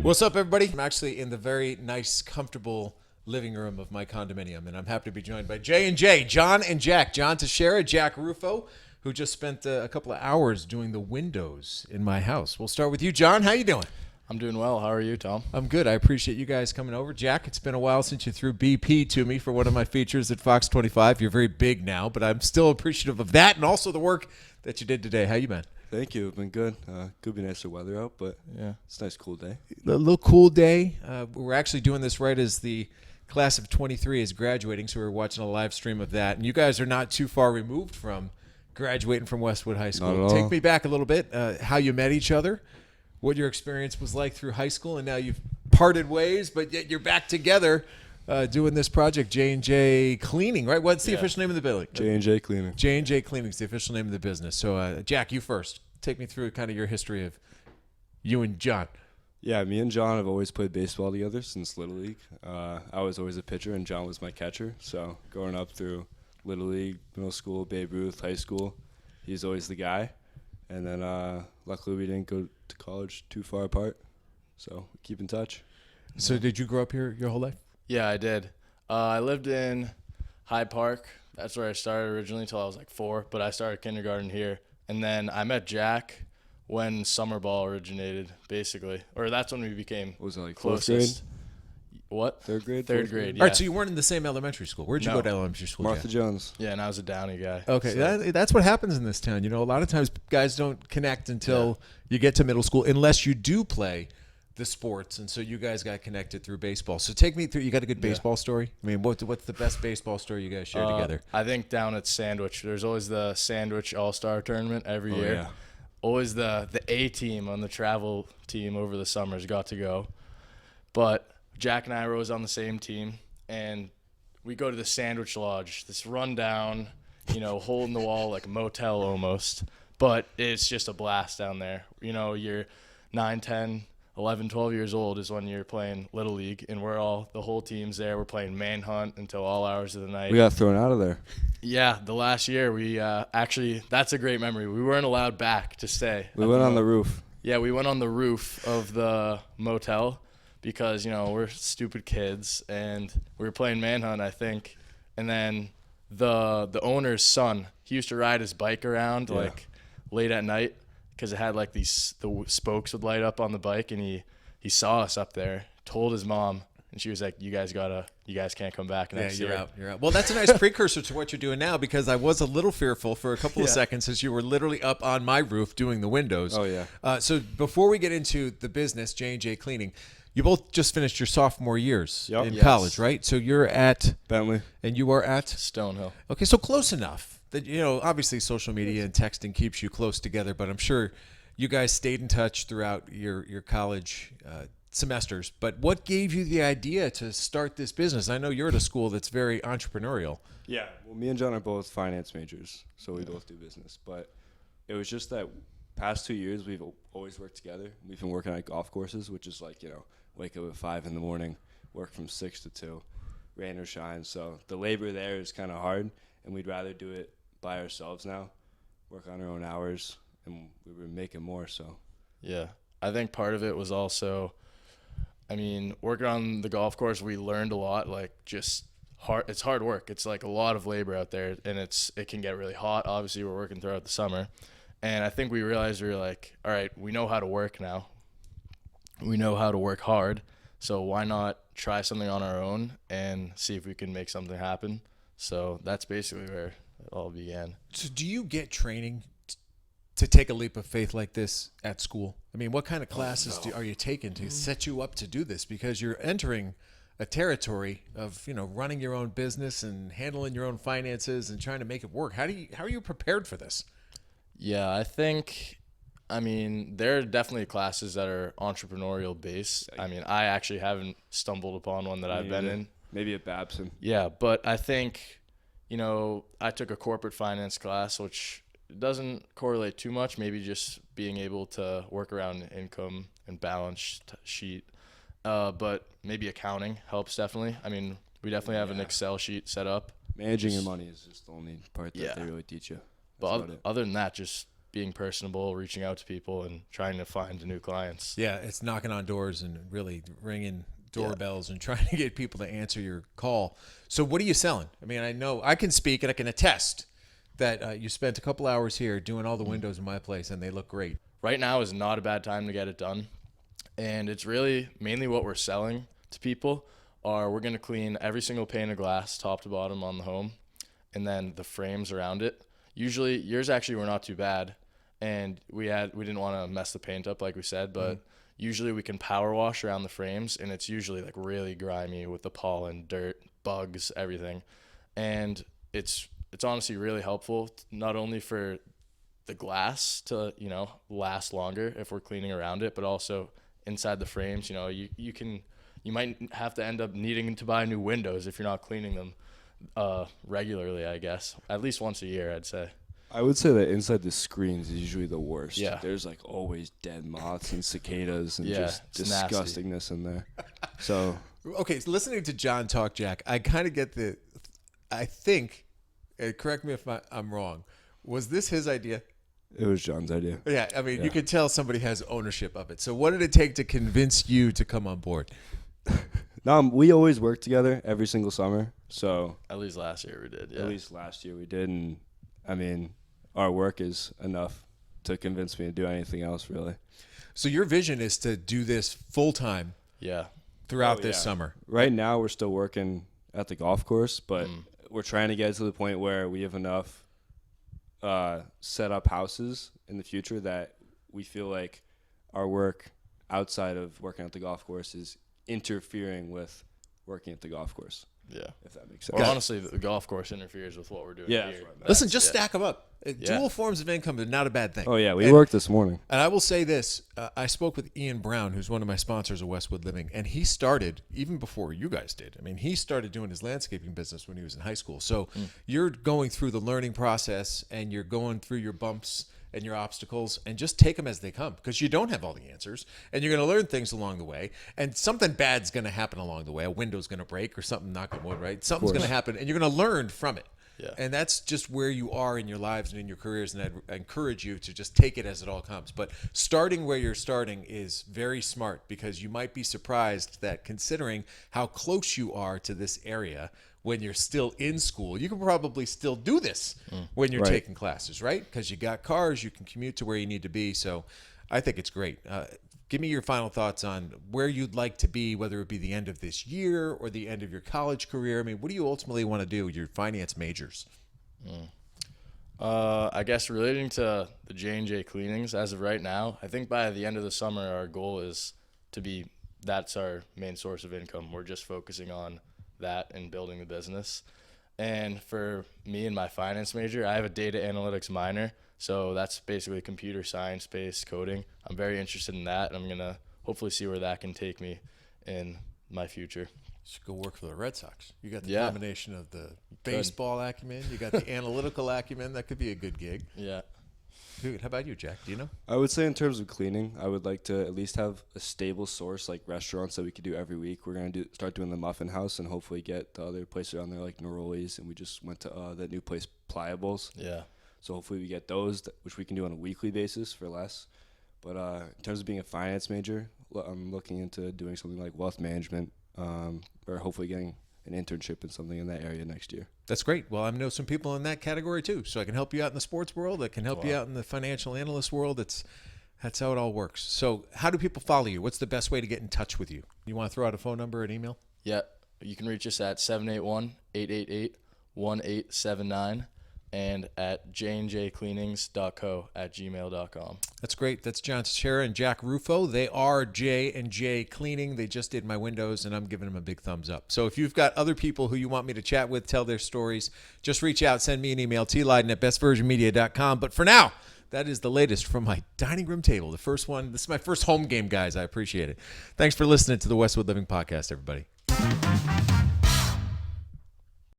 What's up, everybody? I'm actually in the very nice, comfortable living room of my condominium, and I'm happy to be joined by J&J, John and Jack. John Techiera, Jack Rufo, who just spent a couple of hours doing the windows in my house. We'll start with you, John. How you doing? I'm doing well. How are you, Tom? I'm good. I appreciate you guys coming over. Jack, it's been a while since you threw BP to me for one of my features at Fox 25. You're very big now, but I'm still appreciative of that and also the work that you did today. How you been? Thank you. It's been good. Could be nicer weather out, but yeah, it's a nice cool day. A little cool day. We're actually doing this right as the class of 23 is graduating, so we're watching a live stream of that. And you guys are not too far removed from graduating from Westwood High School. Not at all. Take me back a little bit, how you met each other, what your experience was like through high school, and now you've parted ways, but yet you're back together doing this project, JNJ Cleaning, right? What's the official name of the building? JNJ Cleanings. JNJ Cleanings, the official name of the business. So, Jack, you first. Take me through kind of your history of you and John. Yeah, me and John have always played baseball together since Little League. I was always a pitcher, and John was my catcher. So growing up through Little League, middle school, Babe Ruth, high school, he's always the guy. And then luckily we didn't go to college too far apart, so we keep in touch. So did you grow up here your whole life? Yeah, I did. I lived in Hyde Park. That's where I started originally until I was like 4, but I started kindergarten here. And then I met Jack when summer ball originated, basically. Or that's when we became What was it, like closest. 4th grade? What? Third grade? Third Fourth grade, yeah. All right, so you weren't in the same elementary school. Where'd you No. go to elementary school, Martha Jack? Jones. Yeah, and I was a Downey guy. Okay, So, that's what happens in this town. You know, a lot of times guys don't connect until you get to middle school, unless you do play the sports. And so you guys got connected through baseball. So take me through. You got a good baseball story? I mean, what's the best baseball story you guys share together? I think down at Sandwich, there's always the Sandwich All-Star Tournament every year. Yeah. Always the A team on the travel team over the summers got to go. But Jack and I were always on the same team, and we go to the Sandwich Lodge, this rundown, hole in the wall, like a motel almost. But it's just a blast down there. You're 9, 10, 11, 12 years old is when you're playing Little League, and the whole team's there. We're playing manhunt until all hours of the night. We got thrown out of there. Yeah, the last year we actually, that's a great memory. We weren't allowed back to stay. We went on the roof. Yeah, we went on the roof of the motel because, we're stupid kids, and we were playing manhunt, I think. And then the owner's son, he used to ride his bike around like late at night because it had like the spokes would light up on the bike, and he saw us up there, told his mom, and she was like, you guys can't come back next year. You're out. Well, that's a nice precursor to what you're doing now, because I was a little fearful for a couple of seconds as you were literally up on my roof doing the windows. Oh, yeah. So before we get into the business, J&J Cleaning, you both just finished your sophomore years in college, right? So you're at Bentley. And you are at Stonehill. Okay, so close enough that, obviously social media and texting keeps you close together, but I'm sure you guys stayed in touch throughout your college semesters. But what gave you the idea to start this business? I know you're at a school that's very entrepreneurial. Yeah. Well, me and John are both finance majors, so we both do business. But it was just that past 2 years we've always worked together. We've been working at golf courses, which is like, wake up at 5 in the morning, work from 6 to 2, rain or shine. So the labor there is kind of hard, and we'd rather do it by ourselves now, work on our own hours, and we were making more. So Yeah. I think part of it was also, working on the golf course, we learned a lot, like just hard. It's hard work. It's like a lot of labor out there, and it can get really hot. Obviously, we're working throughout the summer. And I think we realized we were like, all right, we know how to work now. We know how to work hard. So why not try something on our own and see if we can make something happen? So that's basically where it all began. So do you get training to take a leap of faith like this at school? I mean, what kind of classes are you taking to set you up to do this? Because you're entering a territory of, running your own business and handling your own finances and trying to make it work. How are you prepared for this? Yeah, I think, there are definitely classes that are entrepreneurial based. I actually haven't stumbled upon one that I've been in. maybe at Babson. Yeah, but I think, I took a corporate finance class, which doesn't correlate too much, maybe just being able to work around income and balance sheet. But maybe accounting helps definitely. We definitely have an Excel sheet set up. Managing your money is just the only part that they really teach you. But other than that, just being personable, reaching out to people, and trying to find new clients. Yeah, it's knocking on doors and really ringing doorbells and trying to get people to answer your call. So what are you selling? I mean, I know I can speak and I can attest that you spent a couple hours here doing all the windows in my place and they look great. Right now is not a bad time to get it done. And it's really mainly what we're selling to people are we're going to clean every single pane of glass top to bottom on the home and then the frames around it. Usually yours actually were not too bad and we didn't want to mess the paint up like we said, but usually we can power wash around the frames and it's usually like really grimy with the pollen, dirt, bugs, everything. And it's honestly really helpful not only for the glass to, last longer if we're cleaning around it, but also inside the frames, you might have to end up needing to buy new windows if you're not cleaning them regularly, I guess. At least once a year, I'd say. I would say that inside the screens is usually the worst. Yeah. There's like always dead moths and cicadas and Yeah, just it's nasty. disgustingness in there. So Okay, so listening to John talk, Jack, I kind of get I think, correct me if I'm wrong, was this his idea? it was John's idea. Yeah, I mean, Yeah. you could tell somebody has ownership of it. So what did it take to convince you to come on board? No, we always work together every single summer. So At least last year we did, yeah. at least last year we did. And I mean, our work is enough to convince me to do anything else, really. So your vision is to do this full time Yeah. throughout Oh, this yeah. summer. Right now, we're still working at the golf course, but we're trying to get to the point where we have enough set up houses in the future that we feel like our work outside of working at the golf course is interfering with working at the golf course, Yeah. if that makes Or sense. honestly, the golf course interferes with what we're doing Yeah, here. that's what I meant. Listen, just yeah. stack them up. Dual forms of income is not a bad thing. Oh, yeah, we And- worked this morning. And I will say this. I spoke with Ian Brown, who's one of my sponsors of Westwood Living, and he started even before you guys did. I mean, he started doing his landscaping business when he was in high school. So you're going through the learning process and you're going through your bumps and your obstacles and just take them as they come because you don't have all the answers and you're going to learn things along the way. And something bad's going to happen along the way. A window's going to break or something, knock on wood, right? Something's going to happen and you're going to learn from it. Yeah. And that's just where you are in your lives and in your careers. And I encourage you to just take it as it all comes. But starting where you're starting is very smart because you might be surprised that considering how close you are to this area when you're still in school, you can probably still do this when you're Right. taking classes, right? Because you got cars, you can commute to where you need to be. So I think it's great. Give me your final thoughts on where you'd like to be, whether it be the end of this year or the end of your college career. I mean, what do you ultimately want to do with your finance majors? I guess relating to the JNJ Cleanings, as of right now, I think by the end of the summer, our goal is that's our main source of income. We're just focusing on that and building the business. And for me and my finance major, I have a data analytics minor. So that's basically computer science-based coding. I'm very interested in that, and I'm going to hopefully see where that can take me in my future. You should go work for the Red Sox. You got the Yeah. combination of the baseball acumen. You got the analytical acumen. That could be a good gig. Yeah. Dude, how about you, Jack? Do you know? I would say in terms of cleaning, I would like to at least have a stable source like restaurants that we could do every week. We're going to start doing the Muffin House and hopefully get the other places around there like Neroli's, and we just went to that new place, Pliables. Yeah. So hopefully we get those, which we can do on a weekly basis for less. But in terms of being a finance major, I'm looking into doing something like wealth management or hopefully getting an internship in something in that area next year. That's great. Well, I know some people in that category too, so I can help you out in the sports world. I can help you out in the financial analyst world. That's how it all works. So how do people follow you? What's the best way to get in touch with you? You want to throw out a phone number, an email? Yeah. You can reach us at 781-888-1879 and at jnjcleanings.co@gmail.com. That's great. That's John Techiera and Jack Rufo. They are J&J Cleaning. They just did my windows, and I'm giving them a big thumbs up. So if you've got other people who you want me to chat with, tell their stories, just reach out, send me an email, tleiden@bestversionmedia.com. But for now, that is the latest from my dining room table. The first one. This is my first home game, guys. I appreciate it. Thanks for listening to the Westwood Living Podcast, everybody.